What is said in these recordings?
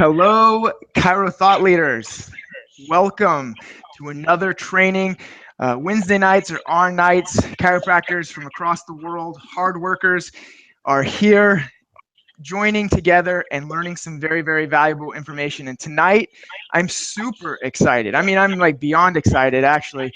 Hello, Chiro Thought Leaders. Welcome to another training. Wednesday nights are our nights. Chiropractors from across the world, hard workers, are here joining together and learning some very, very valuable information. And tonight, I'm super excited. I mean, I'm like beyond excited, actually.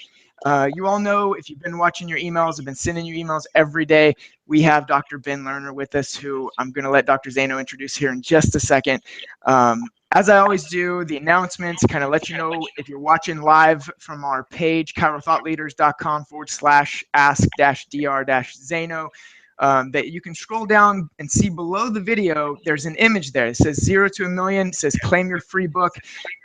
You all know, if you've been watching your emails, I've been sending you emails every day. We have Dr. Ben Lerner with us, who I'm going to let Dr. Zaino introduce here in just a second. As I always do, the announcements kind of let you know if you're watching live from our page, chirothoughtleaders.com/ask-dr-zaino. That you can scroll down and see below the video. There's an image there. It says 0 to a million. It says claim your free book.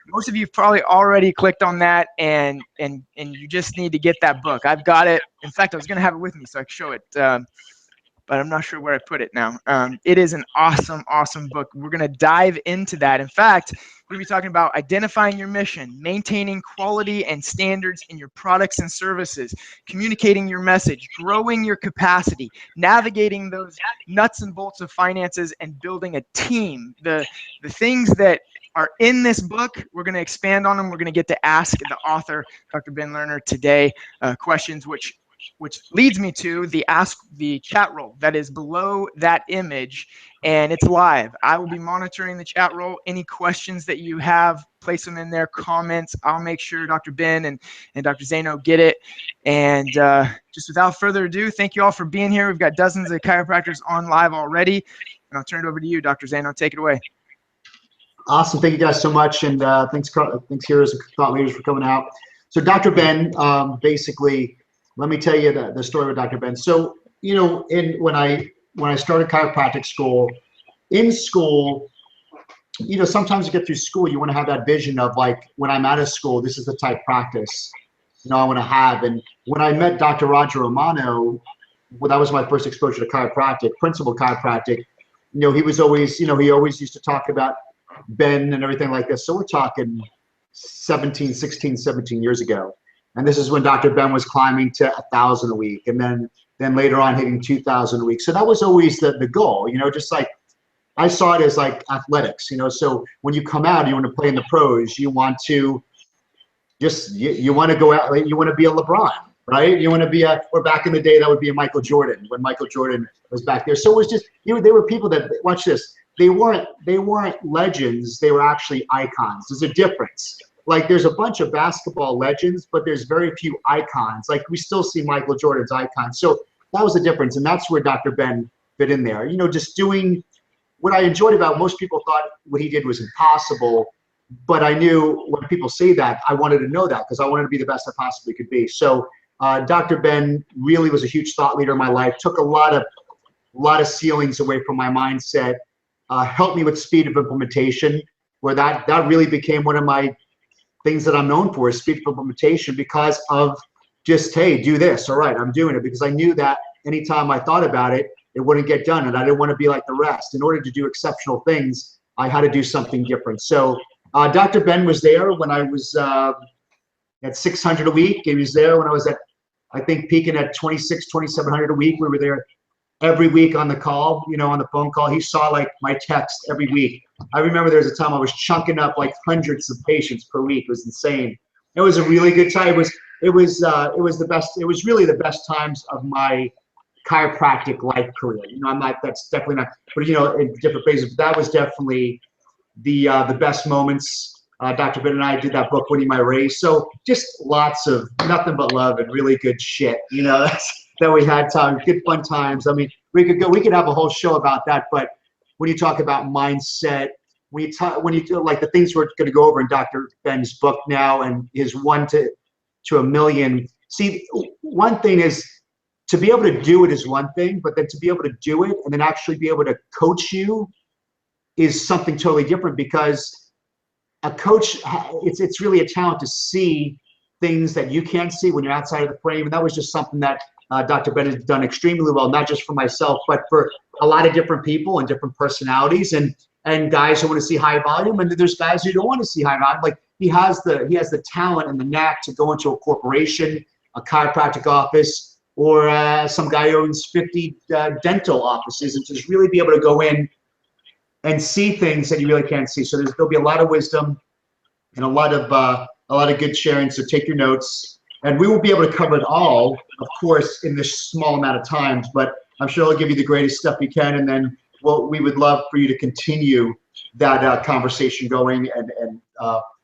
Most of you have probably already clicked on that, and you just need to get that book. I've got it. In fact, I was going to have it with me so I could show it, but I'm not sure where I put it now. It is an awesome, awesome book. We're going to dive into that. In fact, we're going to be talking about identifying your mission, maintaining quality and standards in your products and services, communicating your message, growing your capacity, navigating those nuts and bolts of finances, and building a team. The things that are in this book, we're going to expand on them. We're going to get to ask the author, Dr. Ben Lerner, today questions, which leads me to the chat roll that is below that image, and it's live. I will be monitoring the chat roll. Any questions that you have, place them in there, comments. I'll make sure Dr. Ben and Dr. Zaino get it. And just without further ado, thank you all for being here. We've got dozens of chiropractors on live already, and I'll turn it over to you, Dr. Zaino. Take it away. Awesome. Thank you guys so much. And thanks Heroes and Thought Leaders for coming out. So Dr. Ben, basically, let me tell you the story with Dr. Ben. So, you know, when I started chiropractic school, in school, you know, sometimes you get through school, you want to have that vision of like, when I'm out of school, this is the type of practice, you know, I want to have. And when I met Dr. Roger Romano, well, that was my first exposure to chiropractic, principal chiropractic. You know, he was always, you know, he always used to talk about Ben and everything like this. So we're talking 16, 17 years ago. And this is when Dr. Ben was climbing to 1,000 a week, and then later on hitting 2,000 a week. So that was always the goal, you know, just like I saw it as like athletics, you know. So when you come out, you want to play in the pros, you want to just, you want to go out, you want to be a LeBron, right? You want to be or back in the day, that would be a Michael Jordan, when Michael Jordan was back there. So it was just, you know, they were people that, watch this, they weren't legends, they were actually icons. There's a difference. Like there's a bunch of basketball legends, but there's very few icons. Like we still see Michael Jordan's icons. So that was the difference. And that's where Dr. Ben fit in there. You know, just doing what I enjoyed about, most people thought what he did was impossible, but I knew when people say that, I wanted to know that because I wanted to be the best I possibly could be. So Dr. Ben really was a huge thought leader in my life, took a lot of ceilings away from my mindset, helped me with speed of implementation, where that really became one of my things that I'm known for, is speed of implementation, because of just, hey, do this. All right, I'm doing it, because I knew that anytime I thought about it, it wouldn't get done, and I didn't want to be like the rest. In order to do exceptional things, I had to do something different. So Dr. Ben was there when I was at 600 a week. He was there when I was at, I think, peaking at 2,700 a week. We were there every week on the call, you know, on the phone call. He saw like my text every week. I remember there was a time I was chunking up like hundreds of patients per week. It was insane. It was a really good time. It was the best. It was really the best times of my chiropractic life career. You know, that's definitely not, but you know, in different phases, but that was definitely the best moments. Dr. Ben and I did that book, Winning My Race. So just lots of nothing but love and really good shit, you know, that we had time, good fun times. I mean, we could have a whole show about that, but when you talk about mindset, when you do like the things we're going to go over in Dr. Ben's book now, and his 1 to a million. See, one thing is to be able to do it is one thing, but then to be able to do it and then actually be able to coach you is something totally different, because a coach, it's really a talent to see things that you can't see when you're outside of the frame. And that was just something that Dr. Ben has done extremely well, not just for myself, but for a lot of different people and different personalities, and guys who want to see high volume, and there's guys who don't want to see high volume. Like he has the talent and the knack to go into a corporation, a chiropractic office, or some guy who owns 50 dental offices, and just really be able to go in and see things that you really can't see. So there'll be a lot of wisdom and a lot of good sharing. So take your notes, and we won't be able to cover it all, of course, in this small amount of time. But I'm sure I'll give you the greatest stuff we can, and then we would love for you to continue that conversation going, and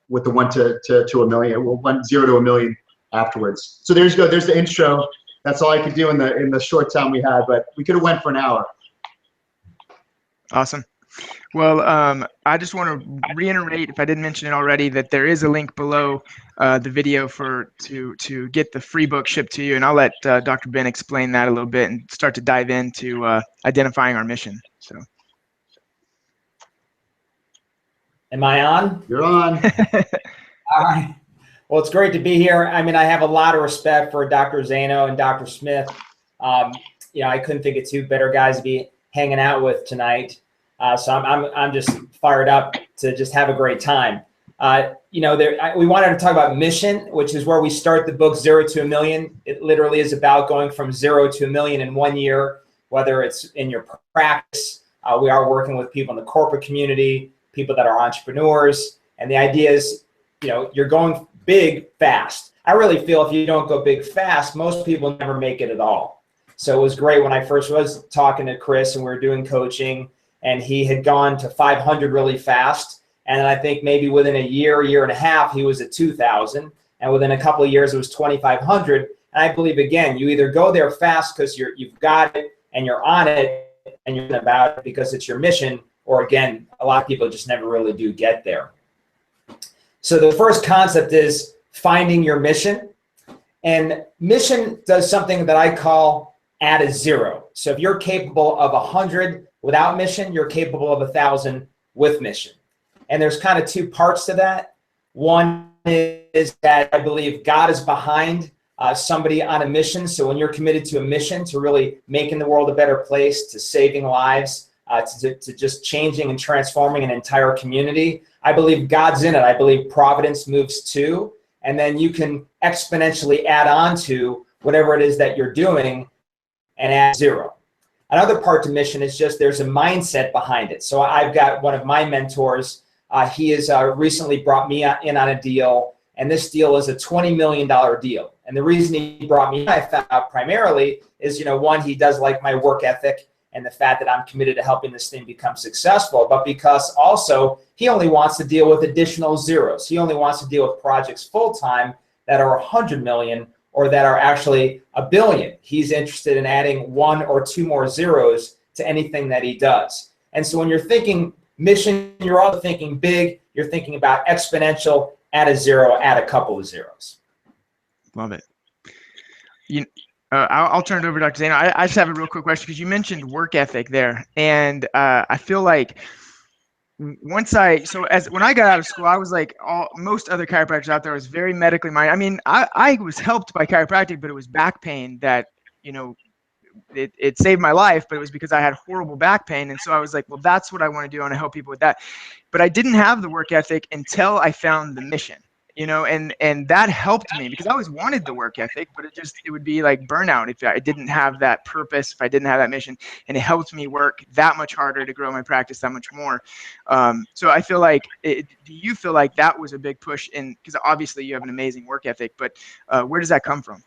with the 1 to a million, 0 to a million afterwards. So there's the intro. That's all I could do in the short time we had, but we could have went for an hour. Awesome. Well, I just want to reiterate, if I didn't mention it already, that there is a link below the video to get the free book shipped to you, and I'll let Dr. Ben explain that a little bit and start to dive into identifying our mission. So, am I on? You're on. All right. Well, it's great to be here. I mean, I have a lot of respect for Dr. Zaino and Dr. Smith. You know, I couldn't think of two better guys to be hanging out with tonight. So I'm just fired up to just have a great time. You know, we wanted to talk about mission, which is where we start the book 0 to a million. It literally is about going from 0 to a million in 1 year, whether it's in your practice. We are working with people in the corporate community, people that are entrepreneurs. And the idea is, you know, you're going big fast. I really feel if you don't go big fast, most people never make it at all. So it was great when I first was talking to Chris and we were doing coaching, and he had gone to 500 really fast. And then I think maybe within a year and a half, he was at 2,000. And within a couple of years, it was 2,500. And I believe, again, you either go there fast because you've got it and you're on it and you're about it because it's your mission, or again, a lot of people just never really do get there. So the first concept is finding your mission. And mission does something that I call add a 0. So if you're capable of 100 without mission, you're capable of 1,000 with mission. And there's kind of two parts to that. One is that I believe God is behind somebody on a mission. So when you're committed to a mission, to really making the world a better place, to saving lives, to just changing and transforming an entire community, I believe God's in it. I believe providence moves too. And then you can exponentially add on to whatever it is that you're doing and add 0. Another part to mission is just there's a mindset behind it. So I've got one of my mentors. He has recently brought me in on a deal, and this deal is a $20 million deal. And the reason he brought me in, I found out primarily, is, you know, one, he does like my work ethic and the fact that I'm committed to helping this thing become successful, but because also he only wants to deal with additional zeros. He only wants to deal with projects full-time that are 100 million or that are actually $1 billion. He's interested in adding 1 or 2 more zeros to anything that he does. And so when you're thinking mission, you're also thinking big, you're thinking about exponential, add a 0, add a couple of zeros. Love it. I'll turn it over to Dr. Zaino. I just have a real quick question, because you mentioned work ethic there. And I feel like when I got out of school, I was like most other chiropractors out there, was very medically minded. I mean, I was helped by chiropractic, but it was back pain that, you know, it saved my life, but it was because I had horrible back pain. And so I was like, well, that's what I want to do. I want to help people with that. But I didn't have the work ethic until I found the mission, you know, and that helped me, because I always wanted the work ethic, but it would be like burnout if I didn't have that purpose, if I didn't have that mission. And it helped me work that much harder to grow my practice that much more. So I feel like, do you feel like that was a big push because obviously you have an amazing work ethic, but where does that come from?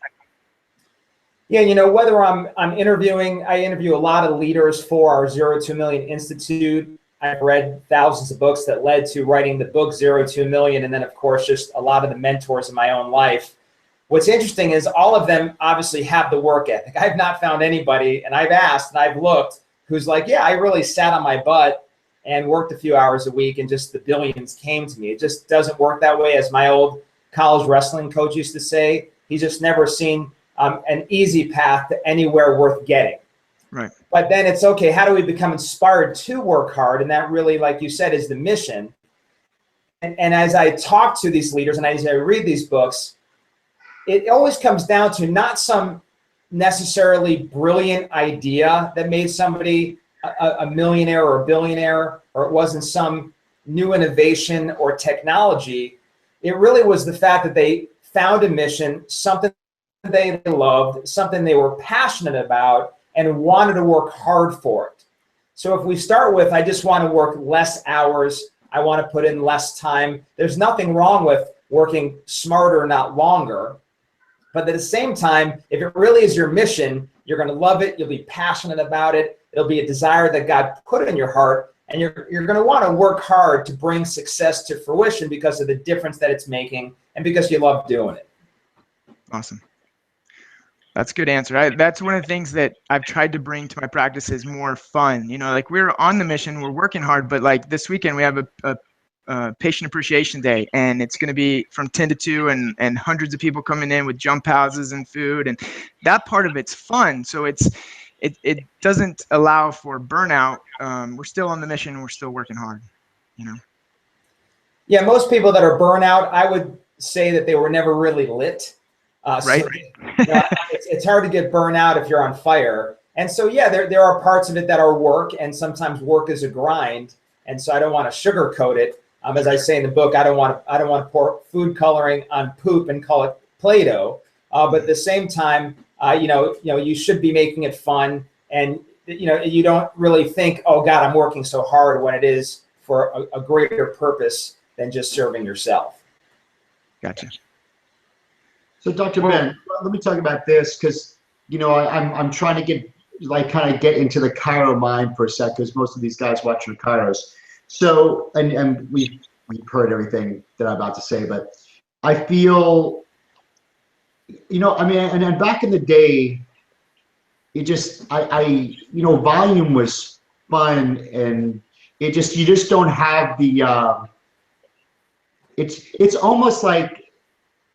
Yeah, you know, whether I'm interviewing, I interview a lot of leaders for our 0 to a Million Institute. I've read thousands of books that led to writing the book 0 to a Million, and then of course just a lot of the mentors in my own life. What's interesting is all of them obviously have the work ethic. I've not found anybody, and I've asked and I've looked, who's like, yeah, I really sat on my butt and worked a few hours a week and just the billions came to me. It just doesn't work that way. As my old college wrestling coach used to say, he's just never seen an easy path to anywhere worth getting. Right. But then it's okay, how do we become inspired to work hard? And that really, like you said, is the mission. And as I talk to these leaders and as I read these books, it always comes down to not some necessarily brilliant idea that made somebody a millionaire or a billionaire, or it wasn't some new innovation or technology. It really was the fact that they found a mission, something they loved, something they were passionate about, and wanted to work hard for it. So if we start with, I just want to work less hours, I want to put in less time, there's nothing wrong with working smarter, not longer. But at the same time, if it really is your mission, you're going to love it, you'll be passionate about it, it'll be a desire that God put in your heart, and you're going to want to work hard to bring success to fruition because of the difference that it's making and because you love doing it. Awesome. That's a good answer. That's one of the things that I've tried to bring to my practice is more fun. You know, like we're on the mission, we're working hard, but like this weekend we have a patient appreciation day, and it's going to be from 10 to 2 and hundreds of people coming in with jump houses and food, and that part of it's fun. So it doesn't allow for burnout. We're still on the mission. We're still working hard, you know? Yeah. Most people that are burnout, I would say that they were never really lit. Right. So, you know, it's hard to get burnout if you're on fire. And so, yeah, there are parts of it that are work, and sometimes work is a grind. And so I don't want to sugarcoat it. As I say in the book, I don't want to pour food coloring on poop and call it Play-Doh. But at the same time, you should be making it fun, and you don't really think, oh God, I'm working so hard, when it is for a greater purpose than just serving yourself. Gotcha. So Dr. Ben, let me talk about this, because I'm trying to get get into the chiro mind for a sec, because most of these guys watching are chiros. So and we've heard everything that I'm about to say, but I feel, and back in the day, it just volume was fun, and you just don't have the it's almost like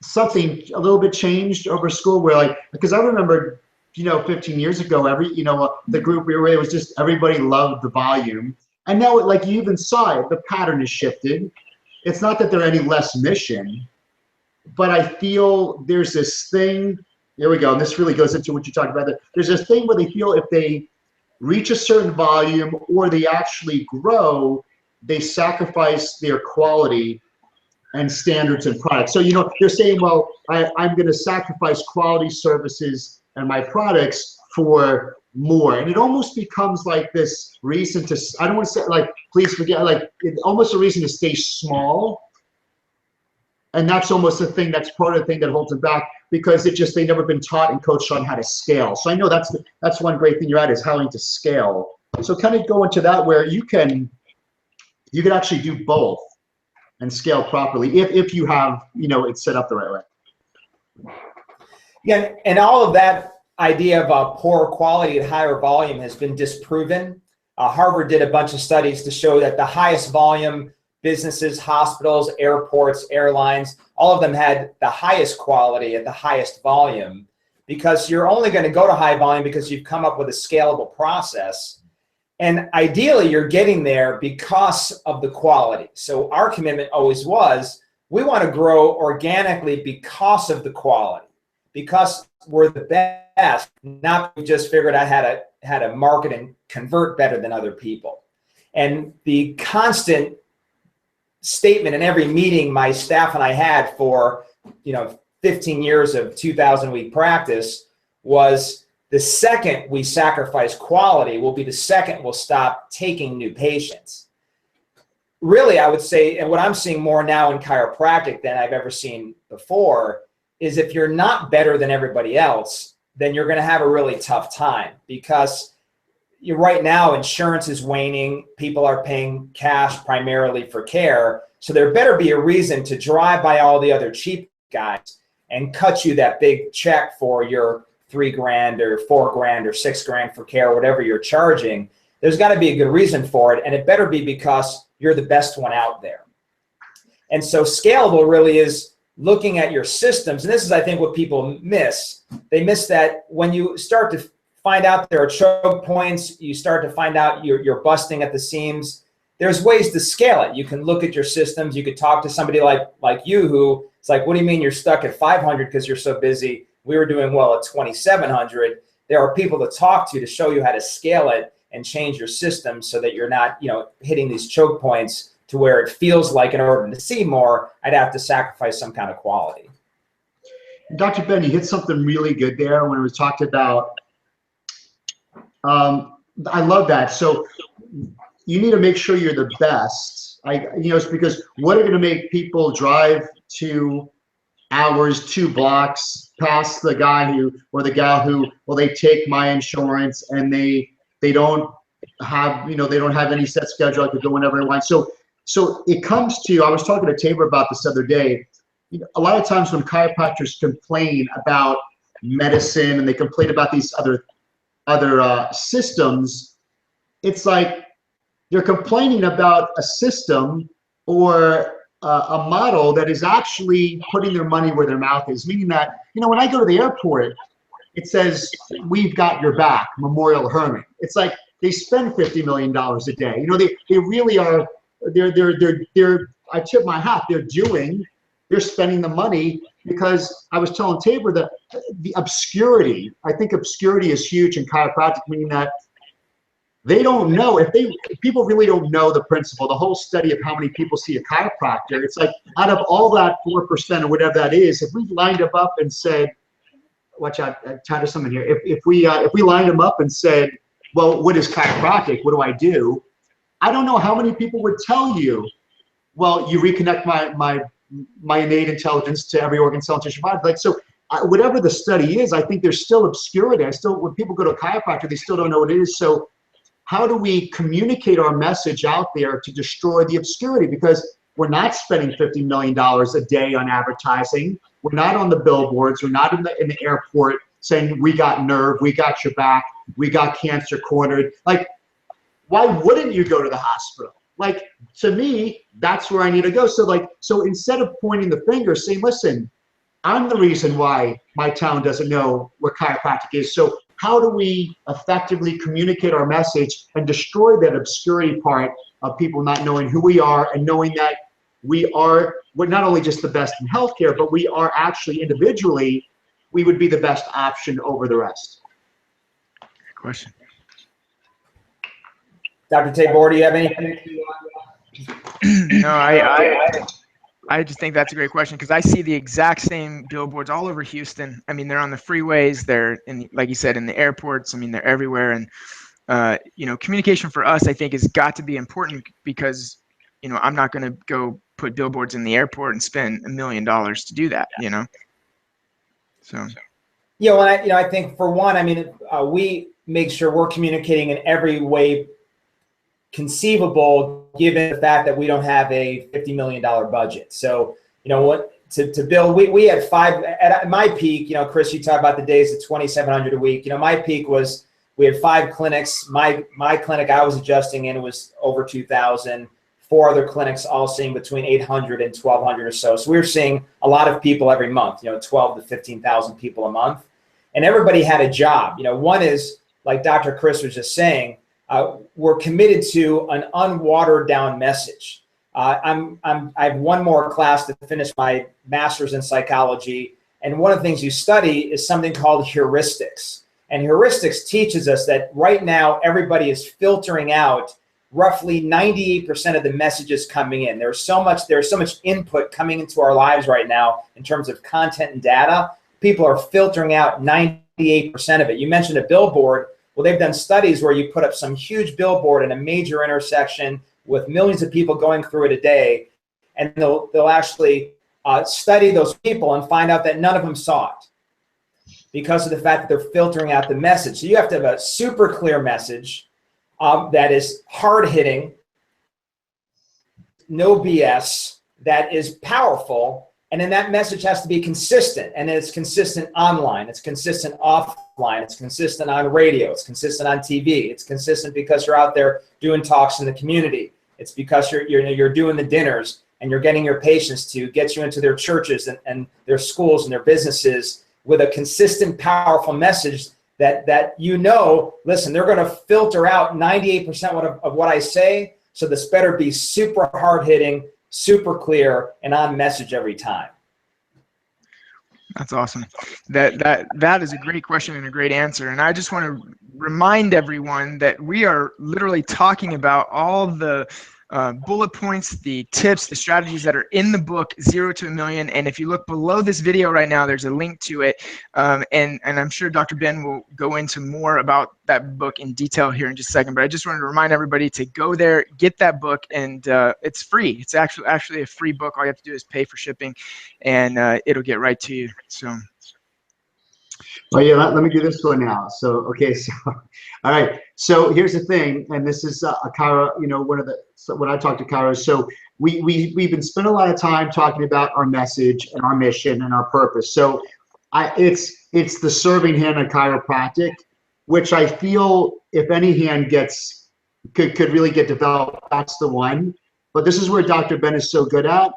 something a little bit changed over school, where because I remember 15 years ago, the group we were in, it was just everybody loved the volume, and now you even saw it, the pattern has shifted. It's not that they're any less mission, but I feel there's this thing, here we go, and this really goes into what you talked about, there's this thing where they feel if they reach a certain volume or they actually grow, they sacrifice their quality and standards and products. So, they're saying, well, I'm going to sacrifice quality services and my products for more. And it almost becomes like this reason to, I don't want to say please forget, it's almost a reason to stay small. And that's almost the thing, that's part of the thing that holds them back, because they've never been taught and coached on how to scale. So I know that's one great thing you're at, is how to scale. So kind of go into that, where you can actually do both and scale properly if you have, it's set up the right way. Yeah, and all of that idea of poor quality at higher volume has been disproven. Harvard did a bunch of studies to show that the highest volume businesses, hospitals, airports, airlines, all of them had the highest quality at the highest volume, because you're only going to go to high volume because you've come up with a scalable process. And ideally, you're getting there because of the quality. So our commitment always was, we want to grow organically because of the quality, because we're the best, not we just figured out how to market and convert better than other people. And the constant statement in every meeting my staff and I had for 15 years of 2,000-week practice was, the second we sacrifice quality will be the second we'll stop taking new patients. Really, I would say, and what I'm seeing more now in chiropractic than I've ever seen before, is if you're not better than everybody else, then you're going to have a really tough time, because right now insurance is waning. People are paying cash primarily for care. So there better be a reason to drive by all the other cheap guys and cut you that big check for your $3,000 or $4,000 or $6,000 for care, whatever you're charging. There's got to be a good reason for it. And it better be because you're the best one out there. And so scalable really is looking at your systems. And this is, I think, what people miss. They miss that when you start to find out there are choke points, you start to find out you're busting at the seams, there's ways to scale it. You can look at your systems. You could talk to somebody like you, who it's like, what do you mean you're stuck at 500 because you're so busy? We were doing well at 2,700. There are people to talk to show you how to scale it and change your system so that you're not, hitting these choke points to where it feels like in order to see more, I'd have to sacrifice some kind of quality. Dr. Ben, you hit something really good there when we talked about I love that. So you need to make sure you're the best. It's because what are going to make people drive 2 hours, 2 blocks past the guy who or the gal who, well, they take my insurance and they don't have, they don't have any set schedule. I could go whenever I want. So it comes to, I was talking to Tabor about this the other day. A lot of times when chiropractors complain about medicine and they complain about these other systems, it's like they're complaining about a system or a model that is actually putting their money where their mouth is. Meaning that, when I go to the airport, it says, "We've got your back, Memorial Hermann." It's like they spend $50 million a day. They really are. They're. I tip my hat. They're spending the money because I was telling Tabor that the obscurity. I think obscurity is huge in chiropractic, meaning that they don't know if people really don't know the principle, the whole study of how many people see a chiropractor. It's like out of all that 4% or whatever that is, if we lined them up and said, watch out, there's someone here. If we lined them up and said, well, what is chiropractic? What do I do? I don't know how many people would tell you, well, you reconnect my innate intelligence to every organ, cell, and tissue body. Like, so whatever the study is, I think there's still obscurity. When people go to a chiropractor, they still don't know what it is. So how do we communicate our message out there to destroy the obscurity? Because we're not spending $50 million a day on advertising. We're not on the billboards. We're not in the airport saying, we got nerve, we got your back, we got cancer cornered. Like, why wouldn't you go to the hospital? Like, to me, that's where I need to go. So instead of pointing the finger, saying, listen, I'm the reason why my town doesn't know what chiropractic is. So how do we effectively communicate our message and destroy that obscurity part of people not knowing who we are and knowing that we're not only just the best in healthcare, but we are actually individually, we would be the best option over the rest. Good question. Dr. Tabor, do you have anything? No, I just think that's a great question because I see the exact same billboards all over Houston. I mean, they're on the freeways, they're like you said, in the airports. I mean, they're everywhere. And, communication for us, I think, has got to be important because, I'm not going to go put billboards in the airport and spend $1 million to do that, So. Yeah, well, I think for one, we make sure we're communicating in every way conceivable, given the fact that we don't have a $50 million budget. So, to build, we had 5 at my peak. Chris, you talk about the days at 2,700 a week. My peak was we had 5 clinics. My clinic I was adjusting in was over 2,000. 4 other clinics all seeing between 800 and 1,200 or so. So we were seeing a lot of people every month. 12 to 15,000 people a month, and everybody had a job. One is like Dr. Chris was just saying. We're committed to an unwatered down message. I have one more class to finish my master's in psychology. And one of the things you study is something called heuristics. And heuristics teaches us that right now, everybody is filtering out roughly 98% of the messages coming in. There's so much input coming into our lives right now in terms of content and data. People are filtering out 98% of it. You mentioned a billboard. Well, they've done studies where you put up some huge billboard in a major intersection with millions of people going through it a day, and they'll actually study those people and find out that none of them saw it because of the fact that they're filtering out the message. So you have to have a super clear message that is hard-hitting, no BS, that is powerful, and then that message has to be consistent, and it's consistent online, it's consistent offline, it's consistent on radio, it's consistent on TV, it's consistent because you're out there doing talks in the community, it's because you're doing the dinners and you're getting your patients to get you into their churches and their schools and their businesses with a consistent, powerful message that listen, they're going to filter out 98% of what I say, so this better be super hard-hitting, super clear, and on message every time. That's awesome. That is a great question and a great answer. And I just want to remind everyone that we are literally talking about all the bullet points, the tips, the strategies that are in the book, 0 to a Million. And if you look below this video right now, there's a link to it. And I'm sure Dr. Ben will go into more about that book in detail here in just a second. But I just wanted to remind everybody to go there, get that book, and it's free. It's actually a free book. All you have to do is pay for shipping, and it'll get right to you. So. Well, yeah, let me do this one now. So, okay, so, all right. So here's the thing, and this is a Chiro, you know, when I talk to Chiros, so we've been spending a lot of time talking about our message and our mission and our purpose. So it's the serving hand of chiropractic, which I feel if any hand could really get developed, that's the one. But this is where Dr. Ben is so good at.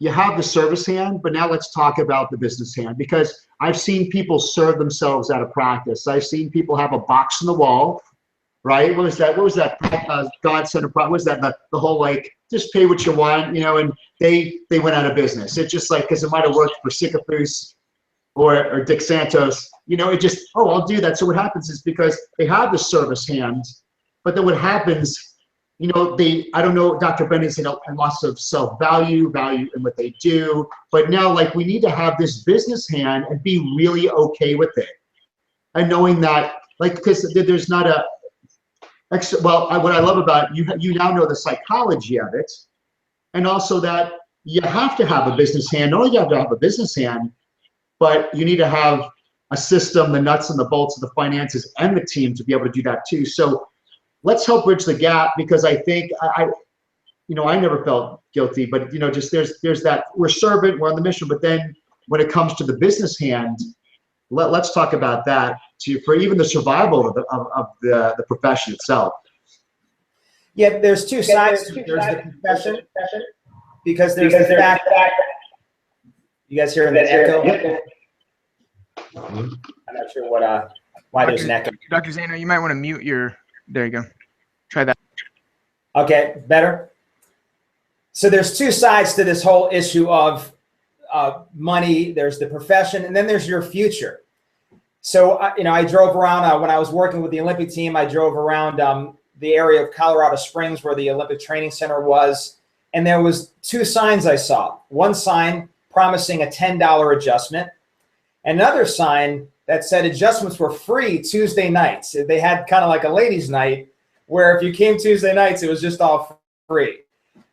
You have the service hand, but now let's talk about the business hand, because I've seen people serve themselves out of practice. I've seen people have a box on the wall, right? What was that? God sent a what was that? The whole like just pay what you want, you know? And they went out of business. It's just like because it might have worked for Sikafus or Dick Santos, you know. It just I'll do that. So what happens is because they have the service hand, but then what happens? You know, I don't know, Dr. Ben is, you know, loss of self-value, value in what they do. But now, like, we need to have this business hand and be really okay with it. And knowing that, like, because there's not what I love about it, you now know the psychology of it. And also that you have to have a business hand. Not only do you have to have a business hand, but you need to have a system, the nuts and the bolts of the finances and the team to be able to do that too. So let's help bridge the gap, because I think I never felt guilty, but you know, just there's that we're servant, we're on the mission, but then when it comes to the business hand, let's talk about that for even the survival of the profession itself. Yeah, there's two sides. There's the profession, because there's the fact that you guys hearing that echo. I'm not sure why there's an echo. Dr. Zaino, you might want to mute your. There you go. Try that. Okay, better. So there's two sides to this whole issue of money. There's the profession, and then there's your future. So, I drove around when I was working with the Olympic team. I drove around the area of Colorado Springs where the Olympic Training Center was, and there was two signs I saw. One sign promising a $10 adjustment, another sign that said adjustments were free Tuesday nights. They had kind of like a ladies' night where if you came Tuesday nights, it was just all free.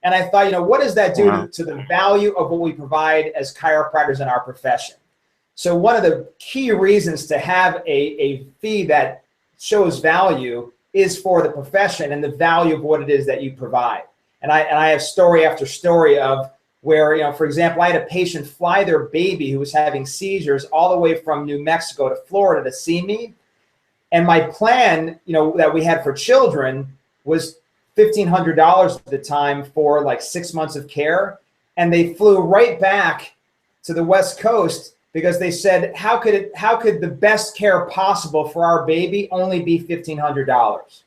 And I thought, what does that do to the value of what we provide as chiropractors in our profession? So one of the key reasons to have a fee that shows value is for the profession and the value of what it is that you provide. And I have story after story of where, for example, I had a patient fly their baby who was having seizures all the way from New Mexico to Florida to see me. And my plan, that we had for children was $1,500 at the time for like 6 months of care. And they flew right back to the West Coast because they said, how could the best care possible for our baby only be $1,500?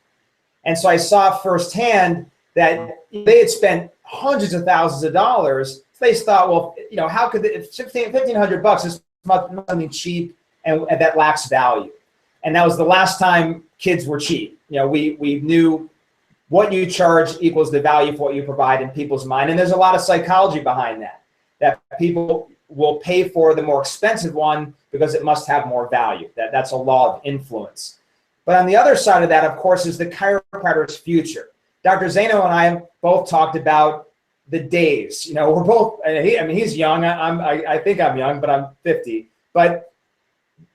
And so I saw firsthand that they had spent hundreds of thousands of dollars. So they thought, well, how could if $1,500 is nothing cheap and that lacks value. And that was the last time kids were cheap. We knew what you charge equals the value for what you provide in people's mind. And there's a lot of psychology behind that people will pay for the more expensive one because it must have more value. That's a law of influence. But on the other side of that, of course, is the chiropractor's future. Dr. Zaino and I both talked about the days. We're both. He's young. I think I'm young, but I'm 50. But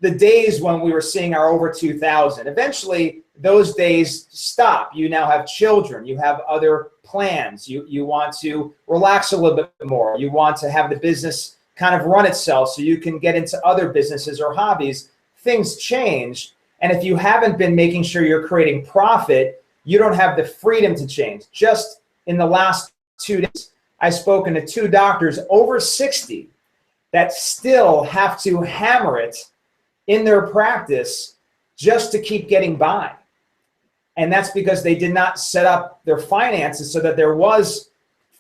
the days when we were seeing our over 2,000, eventually those days stop. You now have children. You have other plans. You want to relax a little bit more. You want to have the business kind of run itself so you can get into other businesses or hobbies. Things change. And if you haven't been making sure you're creating profit, you don't have the freedom to change. Just in the last 2 days, I've spoken to 2 doctors over 60 that still have to hammer it in their practice just to keep getting by. And that's because they did not set up their finances so that there was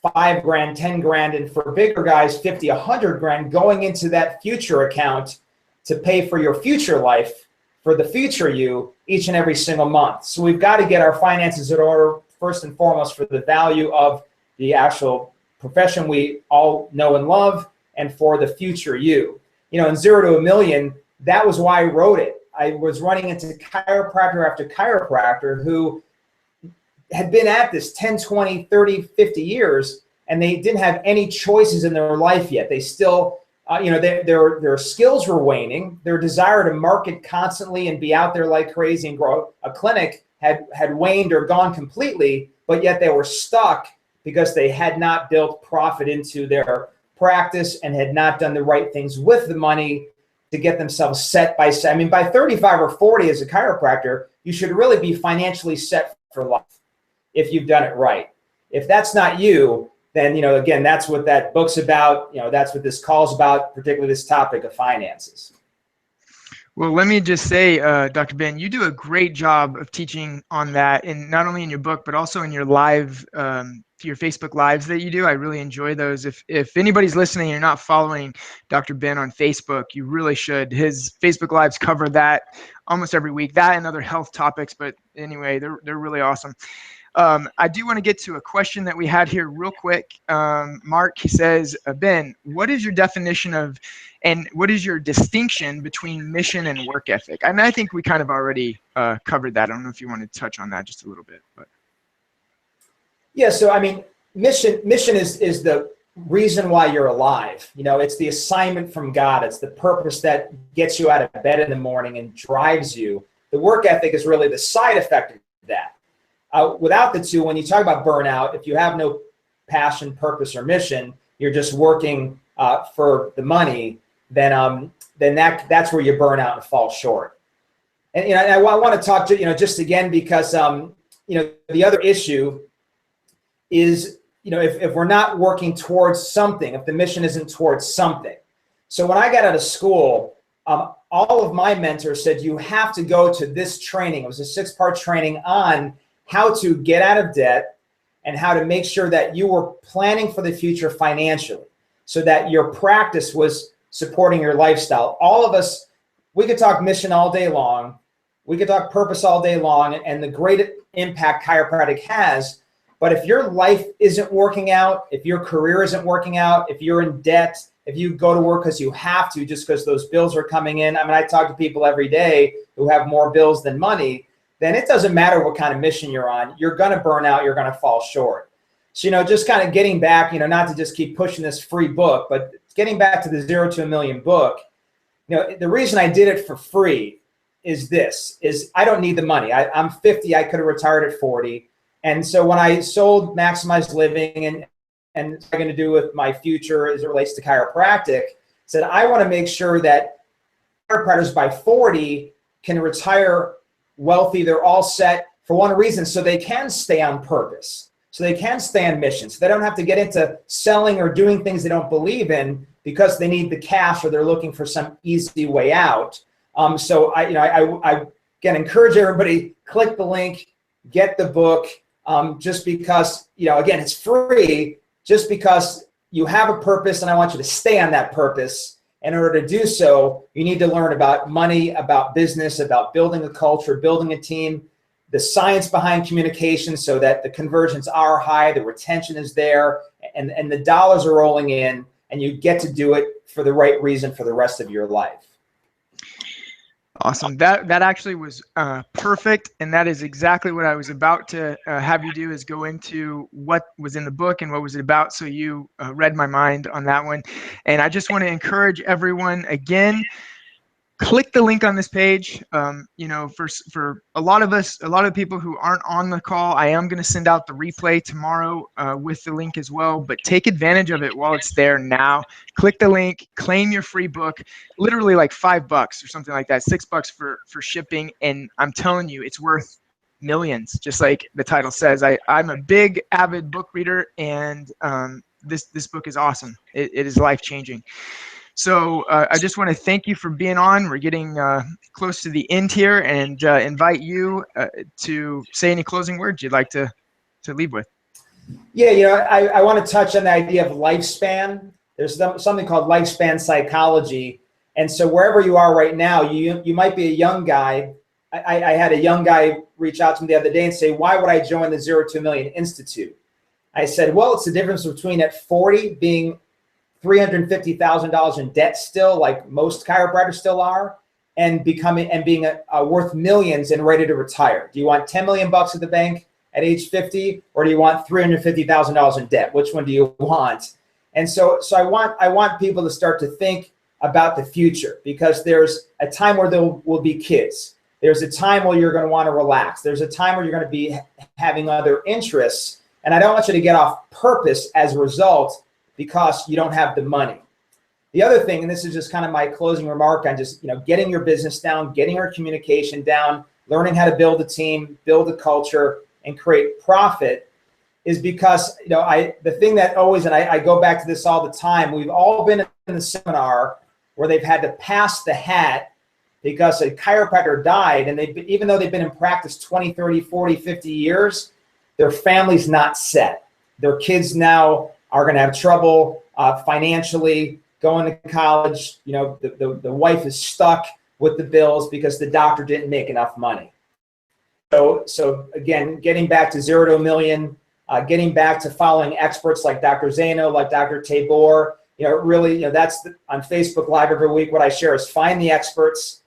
$5 grand, 10 grand, and for bigger guys, 50, 100 grand going into that future account to pay for your future life, for the future you, each and every single month. So we've got to get our finances in order first and foremost for the value of the actual profession we all know and love, and for the future you. You know, in 0 to a Million, that was why I wrote it. I was running into chiropractor after chiropractor who had been at this 10, 20, 30, 50 years, and they didn't have any choices in their life yet. They still, you know, their skills were waning. Their desire to market constantly and be out there like crazy and grow a clinic had waned or gone completely, but yet they were stuck because they had not built profit into their practice and had not done the right things with the money to get themselves set by, I mean, by 35 or 40 as a chiropractor, you should really be financially set for life if you've done it right. If that's not you, then, you know, again, that's what that book's about. You know, that's what this call's about, particularly this topic of finances. Well, let me just say, Dr. Ben, you do a great job of teaching on that, and not only in your book, but also in your live, your Facebook lives that you do. I really enjoy those. If anybody's listening and you're not following Dr. Ben on Facebook, you really should. His Facebook lives cover that almost every week, that and other health topics. But anyway, they're really awesome. I do want to get to a question that we had here real quick. Mark, he says, Ben, what is your definition of, and what is your distinction between mission and work ethic? And I think we kind of already covered that. I don't know if you want to touch on that just a little bit. But yeah, so I mean, mission is the reason why you're alive. You know, it's the assignment from God. It's the purpose that gets you out of bed in the morning and drives you. The work ethic is really the side effect of that. Without the two, when you talk about burnout, if you have no passion, purpose, or mission, you're just working for the money, then that's where you burn out and fall short. And, you know, I want to talk to, you know, just again, because, you know, the other issue is, you know, if we're not working towards something, if the mission isn't towards something. So when I got out of school, all of my mentors said, you have to go to this training. It was a 6-part training on how to get out of debt and how to make sure that you were planning for the future financially so that your practice was supporting your lifestyle. All of us, we could talk mission all day long. We could talk purpose all day long and the great impact chiropractic has. But if your life isn't working out, if your career isn't working out, if you're in debt, if you go to work because you have to, just because those bills are coming in. I mean, I talk to people every day who have more bills than money. Then it doesn't matter what kind of mission you're on. You're going to burn out. You're going to fall short. So, you know, just kind of getting back, you know, not to just keep pushing this free book, but getting back to the 0 to a Million book, you know, the reason I did it for free is I don't need the money. I'm 50. I could have retired at 40. And so when I sold Maximized Living and what I'm going to do with my future as it relates to chiropractic, said I want to make sure that chiropractors by 40 can retire wealthy. They're all set for one reason, so they can stay on purpose, so they can stay on mission, so they don't have to get into selling or doing things they don't believe in because they need the cash or they're looking for some easy way out. So I again encourage everybody, click the link, get the book, just because, you know, again, it's free, just because you have a purpose and I want you to stay on that purpose. In order to do so, you need to learn about money, about business, about building a culture, building a team, the science behind communication so that the conversions are high, the retention is there, and the dollars are rolling in, and you get to do it for the right reason for the rest of your life. Awesome. That actually was perfect, and that is exactly what I was about to have you do, is go into what was in the book and what was it about. So you read my mind on that one. And I just want to encourage everyone, again, click the link on this page. You know, for a lot of us, a lot of people who aren't on the call, I am going to send out the replay tomorrow with the link as well, but take advantage of it while it's there now. Click the link, claim your free book, literally like $5 or something like that, $6 for shipping. And I'm telling you, it's worth millions, just like the title says. I'm a big avid book reader, and this book is awesome. It is life-changing. So I just want to thank you for being on. We're getting close to the end here, and invite you to say any closing words you'd like to leave with. Yeah, you know, I want to touch on the idea of lifespan. There's something called lifespan psychology. And so wherever you are right now, you might be a young guy I had a young guy reach out to me the other day and say, why would I join the 0 to $1 Million Institute? I said, well, it's the difference between at 40 being $350,000 in debt still, like most chiropractors still are, and being worth millions and ready to retire. Do you want 10 million bucks at the bank at age 50, or do you want $350,000 in debt? Which one do you want? And so I want people to start to think about the future, because there's a time where there will be kids. There's a time where you're going to want to relax. There's a time where you're going to be having other interests. And I don't want you to get off purpose as a result because you don't have the money. The other thing, and this is just kind of my closing remark on just, getting your business down, getting your communication down, learning how to build a team, build a culture, and create profit, is because, the thing that always, and I go back to this all the time, we've all been in the seminar where they've had to pass the hat because a chiropractor died, and even though they've been in practice 20, 30, 40, 50 years, their family's not set. Their kids now are going to have trouble financially going to college. The wife is stuck with the bills because the doctor didn't make enough money. So again, getting back to 0 to $1 million, getting back to following experts like Dr. Zaino, like Dr. Tabor, really, that's on Facebook Live every week. What I share is find the experts,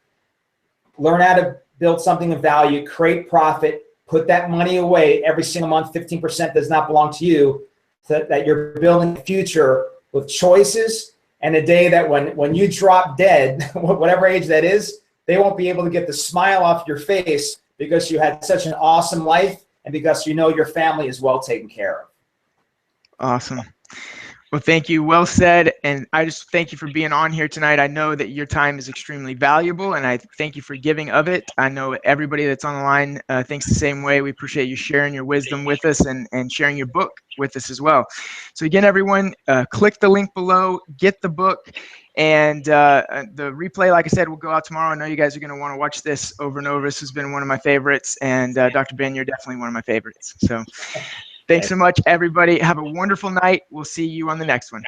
learn how to build something of value, create profit, put that money away every single month. 15% does not belong to you, so that you're building a future with choices. And a day that when you drop dead, whatever age that is, they won't be able to get the smile off your face because you had such an awesome life and because your family is well taken care of. Awesome. Well, thank you. Well said. And I just thank you for being on here tonight. I know that your time is extremely valuable, and I thank you for giving of it. I know everybody that's on the line thinks the same way. We appreciate you sharing your wisdom with us and sharing your book with us as well. So again, everyone, click the link below, get the book, and the replay, like I said, will go out tomorrow. I know you guys are going to want to watch this over and over. This has been one of my favorites, and Dr. Ben, you're definitely one of my favorites. So thanks so much, everybody. Have a wonderful night. We'll see you on the next one.